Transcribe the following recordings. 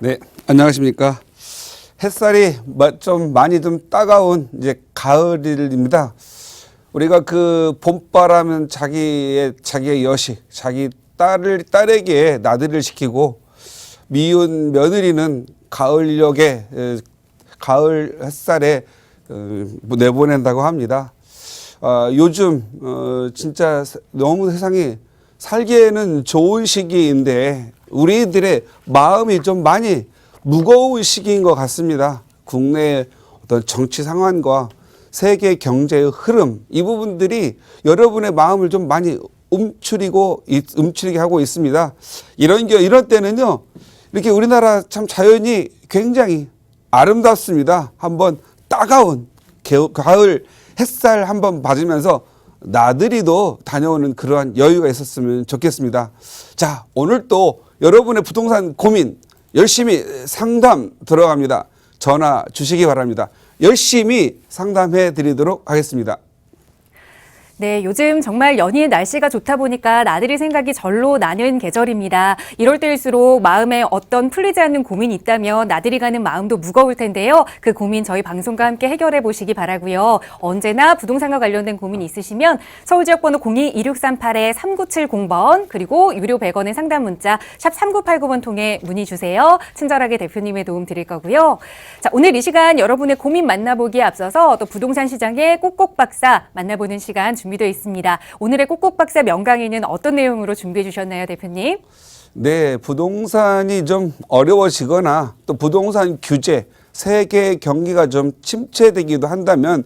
네, 안녕하십니까. 햇살이 좀 많이 좀 따가운 이제 가을입니다. 우리가 그 봄바람은 자기의 여식, 자기 딸에게 나들이를 시키고 미운 며느리는 가을녘에 가을 햇살에 내보낸다고 합니다. 요즘 진짜 너무 세상이 살기에는 좋은 시기인데 우리들의 마음이 좀 많이 무거운 시기인 것 같습니다. 국내의 어떤 정치 상황과 세계 경제의 흐름, 이 부분들이 여러분의 마음을 좀 많이 움츠리게 하고 있습니다. 이런 때는요, 이렇게 우리나라 참 자연이 굉장히 아름답습니다. 한번 따가운 가을 햇살 한번 맞으면서 나들이도 다녀오는 그러한 여유가 있었으면 좋겠습니다. 자, 오늘 또 여러분의 부동산 고민 열심히 상담 들어갑니다. 전화 주시기 바랍니다. 열심히 상담해 드리도록 하겠습니다. 네, 요즘 정말 연이은 날씨가 좋다 보니까 나들이 생각이 절로 나는 계절입니다. 이럴 때일수록 마음에 어떤 풀리지 않는 고민이 있다면 나들이 가는 마음도 무거울 텐데요. 그 고민 저희 방송과 함께 해결해 보시기 바라고요. 언제나 부동산과 관련된 고민이 있으시면 서울지역번호 02-2638-3970번 그리고 유료 100원의 상담 문자 샵 3989번 통해 문의 주세요. 친절하게 대표님의 도움 드릴 거고요. 자, 오늘 이 시간 여러분의 고민 만나보기에 앞서서 또 부동산 시장의 꼭꼭 박사 만나보는 시간 준비되어 있습니다. 오늘의 꼭꼭 박사 명강의는 어떤 내용으로 준비해 주셨나요, 대표님? 네, 부동산이 좀 어려워지거나 또 부동산 규제, 세계 경기가 좀 침체되기도 한다면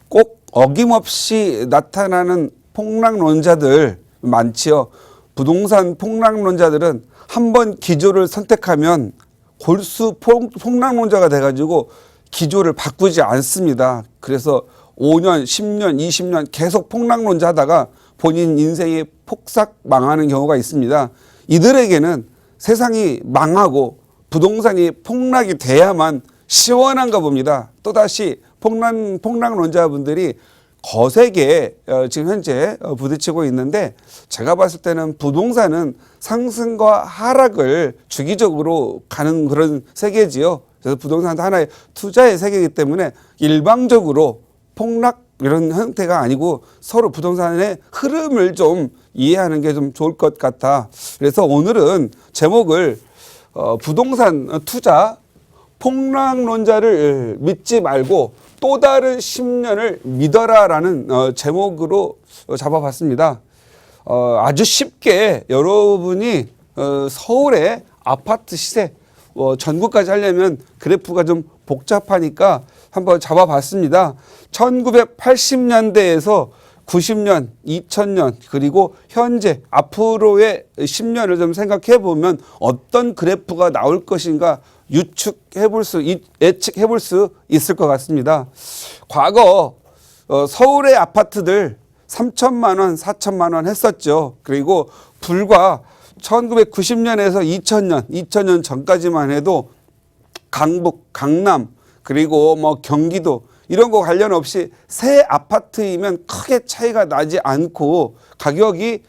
꼭 어김없이 나타나는 폭락론자들 많지요. 부동산 폭락론자들은 한번 기조를 선택하면 골수 폭락론자가 돼가지고 기조를 바꾸지 않습니다. 그래서 5년, 10년, 20년 계속 폭락론자 하다가 본인 인생이 폭삭 망하는 경우가 있습니다. 이들에게는 세상이 망하고 부동산이 폭락이 돼야만 시원한가 봅니다. 또다시 폭락론자분들이 거세게 지금 현재 부딪히고 있는데 제가 봤을 때는 부동산은 상승과 하락을 주기적으로 가는 그런 세계지요. 그래서 부동산도 하나의 투자의 세계이기 때문에 일방적으로 폭락 이런 형태가 아니고 서로 부동산의 흐름을 좀 이해하는 게 좀 좋을 것 같아. 그래서 오늘은 제목을 부동산 투자 폭락론자를 믿지 말고 또 다른 10년을 믿어라라는 제목으로 잡아봤습니다. 아주 쉽게 여러분이 서울의 아파트 시세 전국까지 하려면 그래프가 좀 복잡하니까 한번 잡아봤습니다. 1980년대에서 90년, 2000년 그리고 현재 앞으로의 10년을 좀 생각해 보면 어떤 그래프가 나올 것인가 예측해 볼 수 있을 것 같습니다. 과거 서울의 아파트들 3천만 원, 4천만 원 했었죠. 그리고 불과 1990년에서 2000년 전까지만 해도 강북, 강남 그리고 뭐 경기도 이런 거 관련 없이 새 아파트이면 크게 차이가 나지 않고 가격이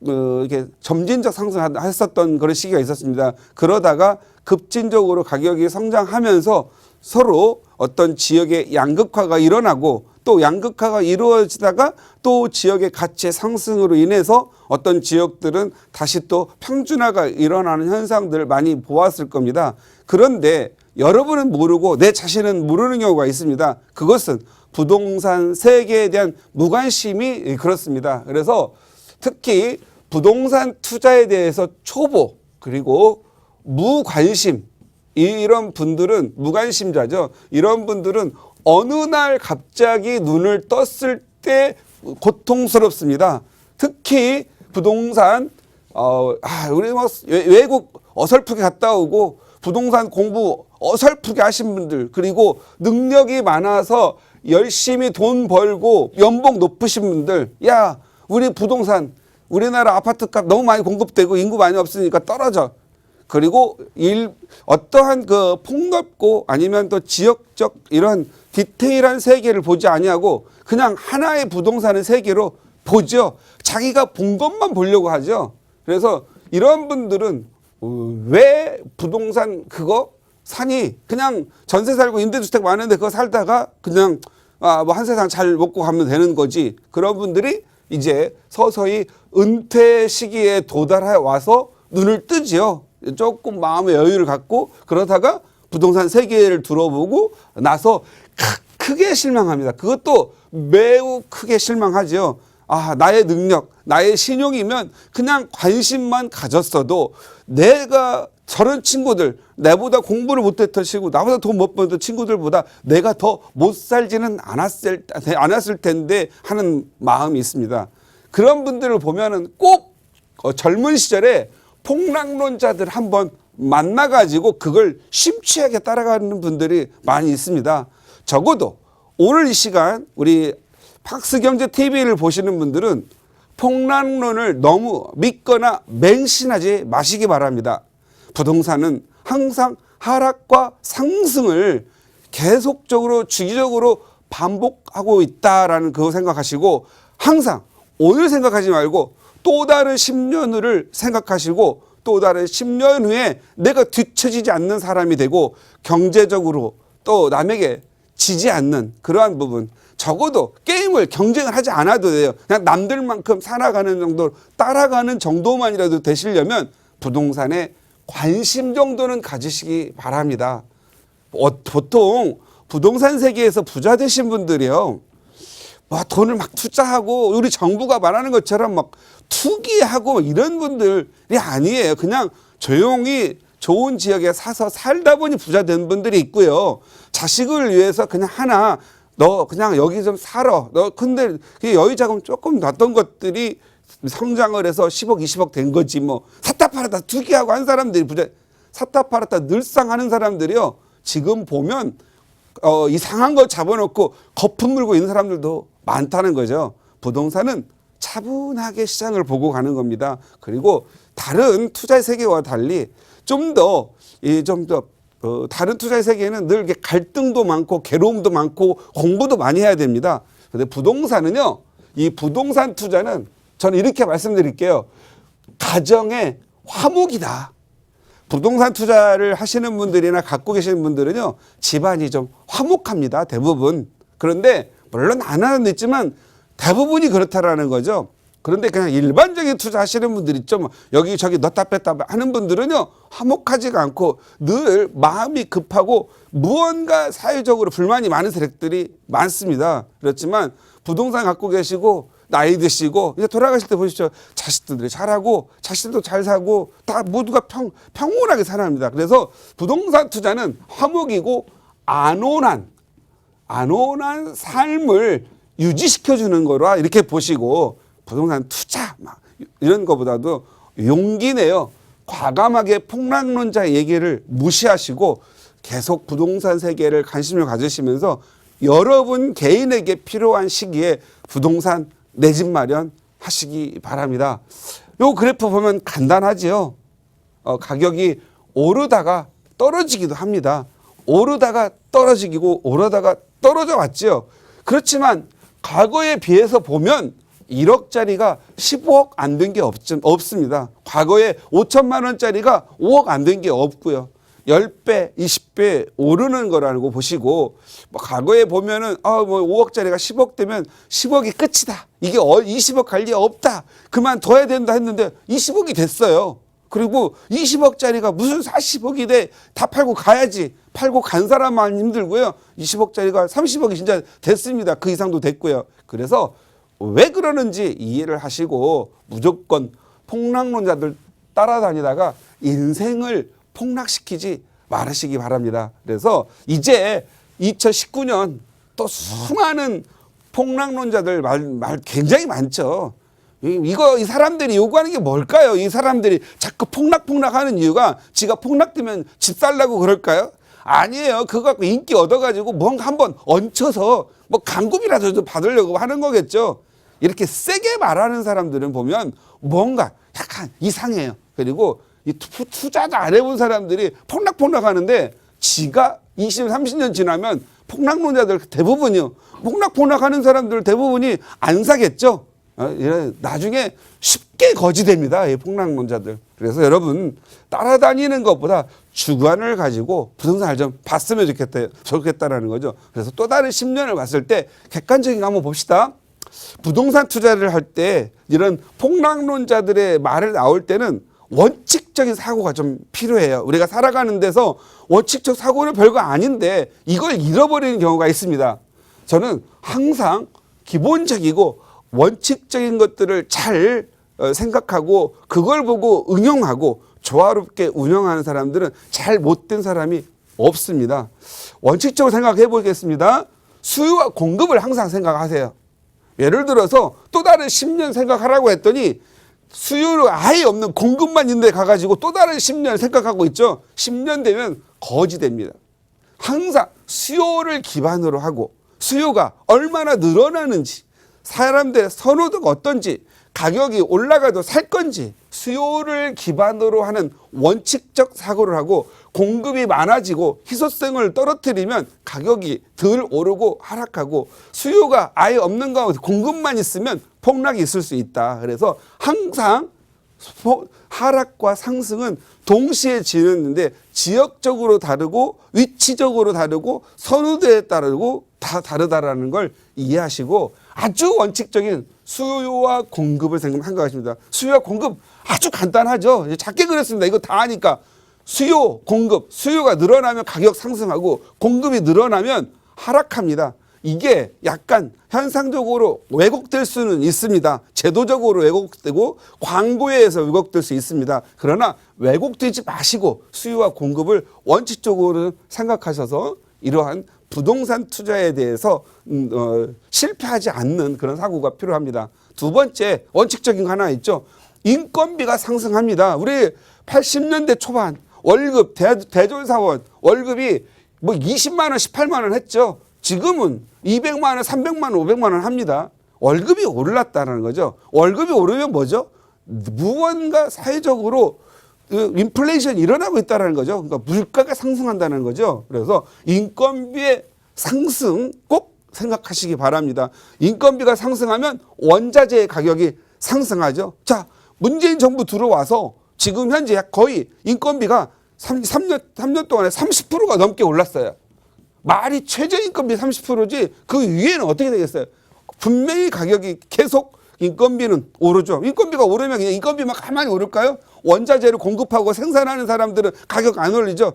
이렇게 점진적 상승했었던 그런 시기가 있었습니다. 그러다가 급진적으로 가격이 성장하면서 서로 어떤 지역의 양극화가 일어나고 또 양극화가 이루어지다가 또 지역의 가치의 상승으로 인해서 어떤 지역들은 다시 또 평준화가 일어나는 현상들을 많이 보았을 겁니다. 그런데 여러분은 모르고 내 자신은 모르는 경우가 있습니다. 그것은 부동산 세계에 대한 무관심이 그렇습니다. 그래서 특히 부동산 투자에 대해서 초보 그리고 무관심 이런 분들은 무관심자죠. 이런 분들은 어느 날 갑자기 눈을 떴을 때 고통스럽습니다. 특히 부동산 우리 뭐 외국 어설프게 갔다 오고 부동산 공부 어설프게 하신 분들 그리고 능력이 많아서 열심히 돈 벌고 연봉 높으신 분들 야 우리 부동산 우리나라 아파트값 너무 많이 공급되고 인구 많이 없으니까 떨어져. 그리고 어떠한 그 폭넓고 아니면 또 지역적 이런 디테일한 세계를 보지 아니하고 그냥 하나의 부동산의 세계로 보죠. 자기가 본 것만 보려고 하죠. 그래서 이런 분들은 왜 부동산 그거 산이 그냥 전세 살고 임대주택 많은데 그거 살다가 그냥 뭐 한 세상 잘 먹고 가면 되는 거지. 그런 분들이 이제 서서히 은퇴 시기에 도달해 와서 눈을 뜨지요. 조금 마음의 여유를 갖고 그러다가 부동산 세계를 들어보고 나서 크게 실망합니다. 그것도 매우 크게 실망하죠. 아, 나의 능력, 나의 신용이면 그냥 관심만 가졌어도 내가 저런 친구들, 내보다 공부를 못했던 친구, 나보다 돈 못 벌던 친구들보다 내가 더 못 살지는 않았을 텐데 하는 마음이 있습니다. 그런 분들을 보면은 꼭 젊은 시절에 폭락론자들 한번 만나가지고 그걸 심취하게 따라가는 분들이 많이 있습니다. 적어도 오늘 이 시간 우리 박스경제TV를 보시는 분들은 폭락론을 너무 믿거나 맹신하지 마시기 바랍니다. 부동산은 항상 하락과 상승을 계속적으로 주기적으로 반복하고 있다라는 그거 생각하시고 항상 오늘 생각하지 말고 또 다른 10년 후를 생각하시고 또 다른 10년 후에 내가 뒤처지지 않는 사람이 되고 경제적으로 또 남에게 지지 않는 그러한 부분 적어도 게임을 경쟁을 하지 않아도 돼요. 그냥 남들만큼 살아가는 정도 따라가는 정도만이라도 되시려면 부동산에 관심 정도는 가지시기 바랍니다. 보통 부동산 세계에서 부자 되신 분들이요. 뭐 돈을 막 투자하고 우리 정부가 말하는 것처럼 막 투기하고 이런 분들이 아니에요. 그냥 조용히 좋은 지역에 사서 살다 보니 부자 된 분들이 있고요. 자식을 위해서 그냥 하나 너 그냥 여기 좀 살아. 너 근데 여유 자금 조금 놨던 것들이 성장을 해서 10억, 20억 된 거지 뭐. 샀다 팔았다 투기하고 한 사람들이 부자. 샀다 팔았다 늘상 하는 사람들이요. 지금 보면 이상한 거 잡아놓고 거품 물고 있는 사람들도 많다는 거죠. 부동산은 차분하게 시장을 보고 가는 겁니다. 그리고 다른 투자의 세계와 달리 좀 더 다른 투자의 세계에는 늘 이렇게 갈등도 많고 괴로움도 많고 공부도 많이 해야 됩니다. 그런데 부동산은요, 이 부동산 투자는 저는 이렇게 말씀드릴게요. 가정의 화목이다. 부동산 투자를 하시는 분들이나 갖고 계시는 분들은요, 집안이 좀 화목합니다. 대부분. 그런데 물론 안 하는 데 있지만 대부분이 그렇다라는 거죠. 그런데 그냥 일반적인 투자 하시는 분들 있죠. 뭐 여기저기 넣다 뺐다 하는 분들은요, 화목하지가 않고 늘 마음이 급하고 무언가 사회적으로 불만이 많은 세력들이 많습니다. 그렇지만 부동산 갖고 계시고 나이 드시고 이제 돌아가실 때 보십시오. 자식들이 잘하고 자식들도 잘 사고 다 모두가 평온하게 살아갑니다. 그래서 부동산 투자는 화목이고 안온한 삶을 유지시켜주는 거라 이렇게 보시고 부동산 투자 막 이런 거보다도 용기 내요. 과감하게 폭락론자 얘기를 무시하시고 계속 부동산 세계를 관심을 가지시면서 여러분 개인에게 필요한 시기에 부동산 내 집 마련 하시기 바랍니다. 요 그래프 보면 간단하지요. 가격이 오르다가 떨어지기도 합니다. 오르다가 떨어지고 오르다가 떨어져 왔죠. 그렇지만 과거에 비해서 보면 1억짜리가 15억 안 된 게 없습니다. 과거에 5천만 원짜리가 5억 안 된 게 없고요. 10배, 20배 오르는 거라고 보시고, 뭐 과거에 보면은, 뭐 5억짜리가 10억 되면 10억이 끝이다. 이게 20억 갈 리 없다. 그만둬야 된다 했는데 20억이 됐어요. 그리고 20억짜리가 무슨 40억이 돼. 다 팔고 가야지. 팔고 간 사람만 힘들고요. 20억짜리가 30억이 진짜 됐습니다. 그 이상도 됐고요. 그래서 왜 그러는지 이해를 하시고 무조건 폭락론자들 따라다니다가 인생을 폭락시키지 말으시기 바랍니다. 그래서 이제 2019년 또 수많은 폭락론자들 말 굉장히 많죠. 이 사람들이 요구하는 게 뭘까요? 이 사람들이 자꾸 폭락하는 이유가 지가 폭락되면 집 살라고 그럴까요? 아니에요. 그거 갖고 인기 얻어가지고 뭔가 한번 얹혀서 뭐 강급이라도 좀 받으려고 하는 거겠죠. 이렇게 세게 말하는 사람들은 보면 뭔가 약간 이상해요. 그리고 이 투자도 안 해본 사람들이 폭락하는데 지가 20, 30년 지나면 폭락론자들 대부분이요. 폭락하는 사람들 대부분이 안 사겠죠. 나중에 쉽게 거지됩니다. 이 폭락론자들. 그래서 여러분 따라다니는 것보다 주관을 가지고 부동산을 좀 봤으면 좋겠다라는 거죠. 그래서 또 다른 10년을 봤을 때 객관적인 거 한번 봅시다. 부동산 투자를 할 때 이런 폭락론자들의 말을 나올 때는 원칙적인 사고가 좀 필요해요. 우리가 살아가는 데서 원칙적 사고는 별거 아닌데 이걸 잃어버리는 경우가 있습니다. 저는 항상 기본적이고 원칙적인 것들을 잘 생각하고 그걸 보고 응용하고 조화롭게 운영하는 사람들은 잘 못된 사람이 없습니다. 원칙적으로 생각해 보겠습니다. 수요와 공급을 항상 생각하세요. 예를 들어서 또 다른 10년 생각하라고 했더니 수요로 아예 없는 공급만 있는 데 가가지고 또 다른 10년 생각하고 있죠. 10년 되면 거지됩니다. 항상 수요를 기반으로 하고 수요가 얼마나 늘어나는지 사람들의 선호도가 어떤지 가격이 올라가도 살 건지 수요를 기반으로 하는 원칙적 사고를 하고 공급이 많아지고 희소성을 떨어뜨리면 가격이 덜 오르고 하락하고 수요가 아예 없는 가운데 공급만 있으면 폭락이 있을 수 있다. 그래서 항상 하락과 상승은 동시에 지는데 지역적으로 다르고 위치적으로 다르고 선호도에 따르고 다 다르다라는 걸 이해하시고 아주 원칙적인 수요와 공급을 생각하십니다. 수요와 공급 아주 간단하죠. 작게 그렸습니다. 이거 다 아니까 수요, 공급, 수요가 늘어나면 가격 상승하고 공급이 늘어나면 하락합니다. 이게 약간 현상적으로 왜곡될 수는 있습니다. 제도적으로 왜곡되고 광고에 의해서 왜곡될 수 있습니다. 그러나 왜곡되지 마시고 수요와 공급을 원칙적으로 생각하셔서 이러한 부동산 투자에 대해서 실패하지 않는 그런 사고가 필요합니다. 두 번째 원칙적인 거 하나 있죠. 인건비가 상승합니다. 우리 80년대 초반 월급 대졸사원 월급이 뭐 20만 원, 18만 원 했죠. 지금은 200만 원, 300만 원, 500만 원 합니다. 월급이 올랐다는 거죠. 월급이 오르면 뭐죠? 무언가 사회적으로 인플레이션이 일어나고 있다는 거죠. 그러니까 물가가 상승한다는 거죠. 그래서 인건비의 상승 꼭 생각하시기 바랍니다. 인건비가 상승하면 원자재의 가격이 상승하죠. 자, 문재인 정부 들어와서 지금 현재 거의 인건비가 3년 동안에 30%가 넘게 올랐어요. 말이 최저임금비 30%지 그 위에는 어떻게 되겠어요? 분명히 가격이 계속 인건비는 오르죠. 인건비가 오르면 그냥 인건비만 가만히 오를까요? 원자재를 공급하고 생산하는 사람들은 가격 안 올리죠.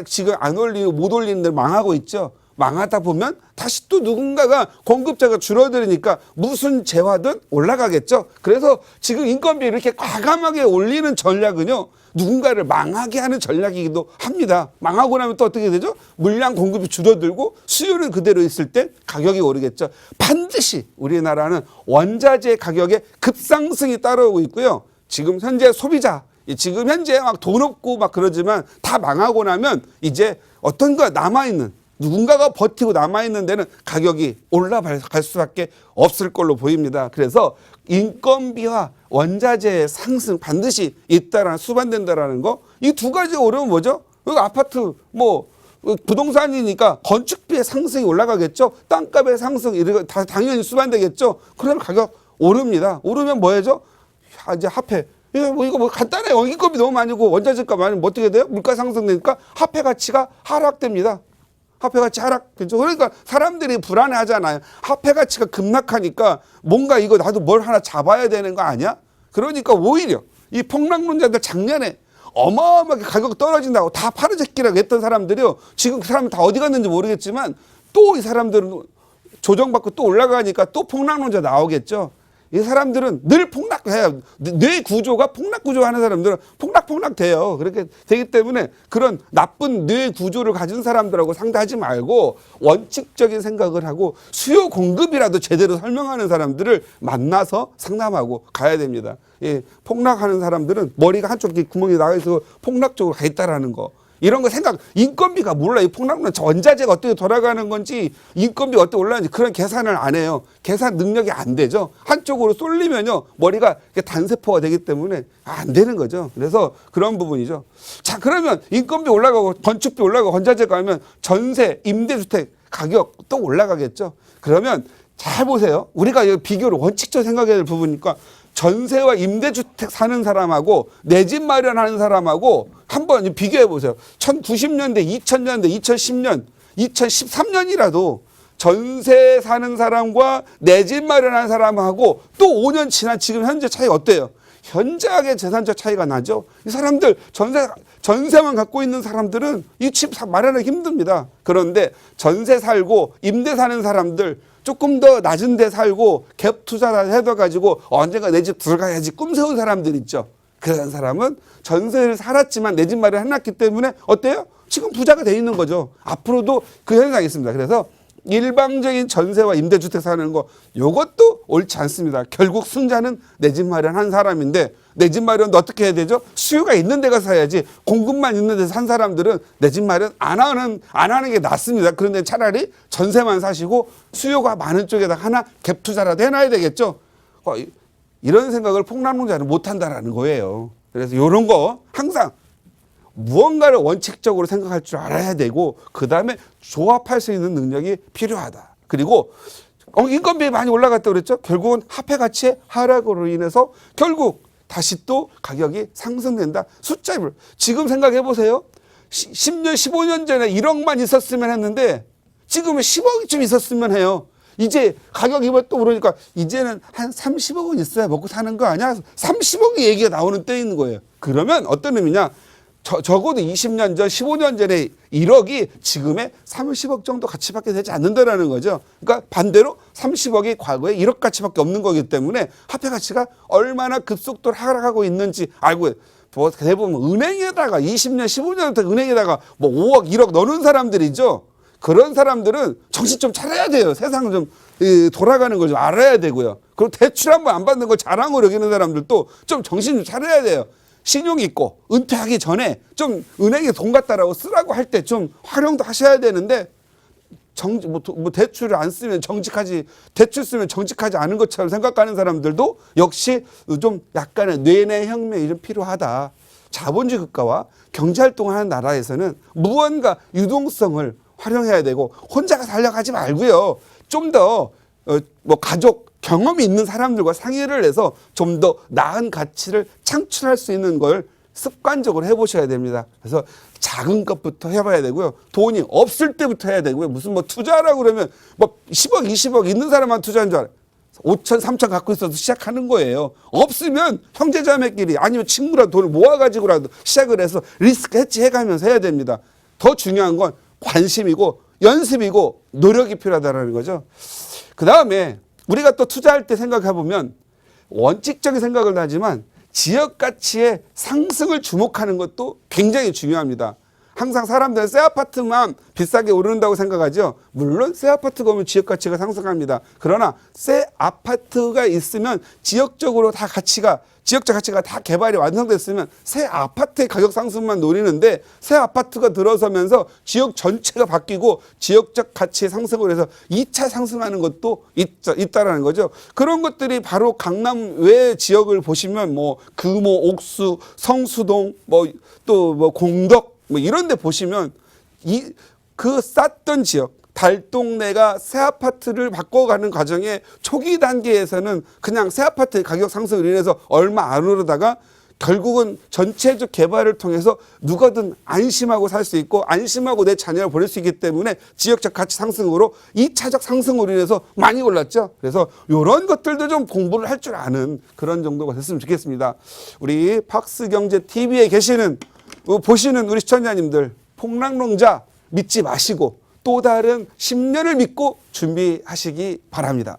지금 안 올리고 못 올리는 데 망하고 있죠. 망하다 보면 다시 또 누군가가 공급자가 줄어들으니까 무슨 재화든 올라가겠죠. 그래서 지금 인건비 이렇게 과감하게 올리는 전략은요. 누군가를 망하게 하는 전략이기도 합니다. 망하고 나면 또 어떻게 되죠? 물량 공급이 줄어들고 수요는 그대로 있을 때 가격이 오르겠죠. 반드시 우리나라는 원자재 가격의 급상승이 따라오고 있고요. 지금 현재 소비자, 지금 현재 막 돈 없고 막 그러지만 다 망하고 나면 이제 어떤가 남아있는 누군가가 버티고 남아있는 데는 가격이 올라갈 수밖에 없을 걸로 보입니다. 그래서 인건비와 원자재의 상승 반드시 잇따라 수반된다라는 거. 이 두 가지가 오르면 뭐죠? 아파트 뭐 부동산이니까 건축비의 상승이 올라가겠죠. 땅값의 상승 이런 다 당연히 수반되겠죠. 그러면 가격 오릅니다. 오르면 뭐예요? 이제 화폐. 이거 뭐 간단해요. 인건비 너무 많이 고 원자재값 많이 뭐 어떻게 돼요? 물가 상승되니까 화폐 가치가 하락됩니다. 화폐 가치 하락되죠. 그러니까 사람들이 불안해하잖아요. 화폐 가치가 급락하니까 뭔가 이거 나도 뭘 하나 잡아야 되는 거 아니야? 그러니까 오히려 이 폭락론자들 작년에 어마어마하게 가격 떨어진다고 다 파르제끼라고 했던 사람들이요. 지금 그 사람 다 어디 갔는지 모르겠지만 또 이 사람들은 조정받고 또 올라가니까 또 폭락론자 나오겠죠. 이 사람들은 늘 폭락해요. 뇌 구조가 폭락 구조 하는 사람들은 폭락 돼요. 그렇게 되기 때문에 그런 나쁜 뇌 구조를 가진 사람들하고 상대하지 말고 원칙적인 생각을 하고 수요 공급이라도 제대로 설명하는 사람들을 만나서 상담하고 가야 됩니다. 예, 폭락하는 사람들은 머리가 한쪽 구멍이 나가 있어서 폭락 쪽으로 가 있다라는 거. 이런 거 생각, 인건비가 몰라. 이 폭락론 원자재가 어떻게 돌아가는 건지, 인건비가 어떻게 올라가는지 그런 계산을 안 해요. 계산 능력이 안 되죠. 한쪽으로 쏠리면요, 머리가 단세포가 되기 때문에 안 되는 거죠. 그래서 그런 부분이죠. 자, 그러면 인건비 올라가고, 건축비 올라가고, 원자재가 하면 전세, 임대주택 가격 또 올라가겠죠. 그러면 잘 보세요. 우리가 이 비교를 원칙적으로 생각해야 될 부분이니까 전세와 임대주택 사는 사람하고 내 집 마련하는 사람하고 한번 비교해 보세요. 1990년대, 2000년대, 2010년, 2013년이라도 전세 사는 사람과 내 집 마련하는 사람하고 또 5년 지난 지금 현재 차이가 어때요? 현저하게 재산적 차이가 나죠. 이 사람들 전세만 갖고 있는 사람들은 이 집 마련하기 힘듭니다. 그런데 전세 살고 임대 사는 사람들 조금 더 낮은 데 살고 갭 투자를 해둬가지고 언젠가 내 집 들어가야지 꿈세운 사람들 있죠. 그런 사람은 전세를 살았지만 내 집 마련을 해놨기 때문에 어때요? 지금 부자가 돼 있는 거죠. 앞으로도 그 현상이 있습니다. 그래서 일방적인 전세와 임대주택 사는 거 이것도 옳지 않습니다. 결국 승자는 내 집 마련한 사람인데 내 집 마련도 어떻게 해야 되죠? 수요가 있는 데 가서 사야지 공급만 있는 데서 산 사람들은 내 집 마련 안 하는 게 낫습니다. 그런데 차라리 전세만 사시고 수요가 많은 쪽에다 하나 갭 투자라도 해놔야 되겠죠. 이런 생각을 폭락론자는 못한다라는 거예요. 그래서 이런 거 항상 무언가를 원칙적으로 생각할 줄 알아야 되고 그 다음에 조합할 수 있는 능력이 필요하다. 그리고 인건비 많이 올라갔다고 그랬죠. 결국은 화폐 가치의 하락으로 인해서 결국 다시 또 가격이 상승된다. 숫자를 지금 생각해 보세요. 10년, 15년 전에 1억만 있었으면 했는데 지금은 10억이 좀 있었으면 해요. 이제 가격이 또 오르니까 이제는 한 30억은 있어야 먹고 사는 거 아니야? 30억의 얘기가 나오는 때 있는 거예요. 그러면 어떤 의미냐? 적어도 20년 전, 15년 전에 1억이 지금의 30억 정도 가치밖에 되지 않는다라는 거죠. 그러니까 반대로 30억이 과거에 1억 가치밖에 없는 거기 때문에 화폐 가치가 얼마나 급속도로 하락하고 있는지 알고 대부분 은행에다가 20년, 15년부터 은행에다가 뭐 5억, 1억 넣는 사람들이죠. 그런 사람들은 정신 좀 차려야 돼요. 세상 좀 돌아가는 걸 좀 알아야 되고요. 그리고 대출 한 번 안 받는 걸 자랑으로 여기는 사람들도 좀 정신 좀 차려야 돼요. 신용 있고 은퇴하기 전에 좀 은행에 돈 갖다라고 쓰라고 할 때 좀 활용도 하셔야 되는데 대출을 안 쓰면 대출 쓰면 정직하지 않은 것처럼 생각하는 사람들도 역시 좀 약간의 뇌내 혁명이 좀 필요하다. 자본주의 국가와 경제활동을 하는 나라에서는 무언가 유동성을 활용해야 되고 혼자가 살려가지 말고요. 좀 더 가족 경험이 있는 사람들과 상의를 해서 좀 더 나은 가치를 창출할 수 있는 걸 습관적으로 해보셔야 됩니다. 그래서 작은 것부터 해봐야 되고요. 돈이 없을 때부터 해야 되고요. 무슨 투자하라고 그러면 10억, 20억 있는 사람만 투자한 줄 알아요. 5천, 3천 갖고 있어도 시작하는 거예요. 없으면 형제자매끼리 아니면 친구랑 돈을 모아가지고라도 시작을 해서 리스크 해지 해가면서 해야 됩니다. 더 중요한 건 관심이고 연습이고 노력이 필요하다는 거죠. 그 다음에 우리가 또 투자할 때 생각해 보면 원칙적인 생각을 하지만 지역 가치의 상승을 주목하는 것도 굉장히 중요합니다. 항상 사람들은 새 아파트만 비싸게 오른다고 생각하죠. 물론 새 아파트가 오면 지역 가치가 상승합니다. 그러나 새 아파트가 있으면 지역적으로 다 지역적 가치가 다 개발이 완성됐으면 새 아파트의 가격 상승만 노리는데 새 아파트가 들어서면서 지역 전체가 바뀌고 지역적 가치의 상승을 해서 2차 상승하는 것도 있다라는 거죠. 그런 것들이 바로 강남 외 지역을 보시면 금호, 옥수, 성수동, 또 공덕 이런 데 보시면 그 쌌던 지역 달동네가 새 아파트를 바꿔가는 과정의 초기 단계에서는 그냥 새 아파트의 가격 상승을 인해서 얼마 안 오르다가 결국은 전체적 개발을 통해서 누구든 안심하고 살 수 있고 안심하고 내 자녀를 보낼 수 있기 때문에 지역적 가치 상승으로 2차적 상승으로 인해서 많이 올랐죠. 그래서 이런 것들도 좀 공부를 할 줄 아는 그런 정도가 됐으면 좋겠습니다. 우리 박스경제TV에 보시는 우리 시청자님들 폭락론자 믿지 마시고 또 다른 10년을 믿고 준비하시기 바랍니다.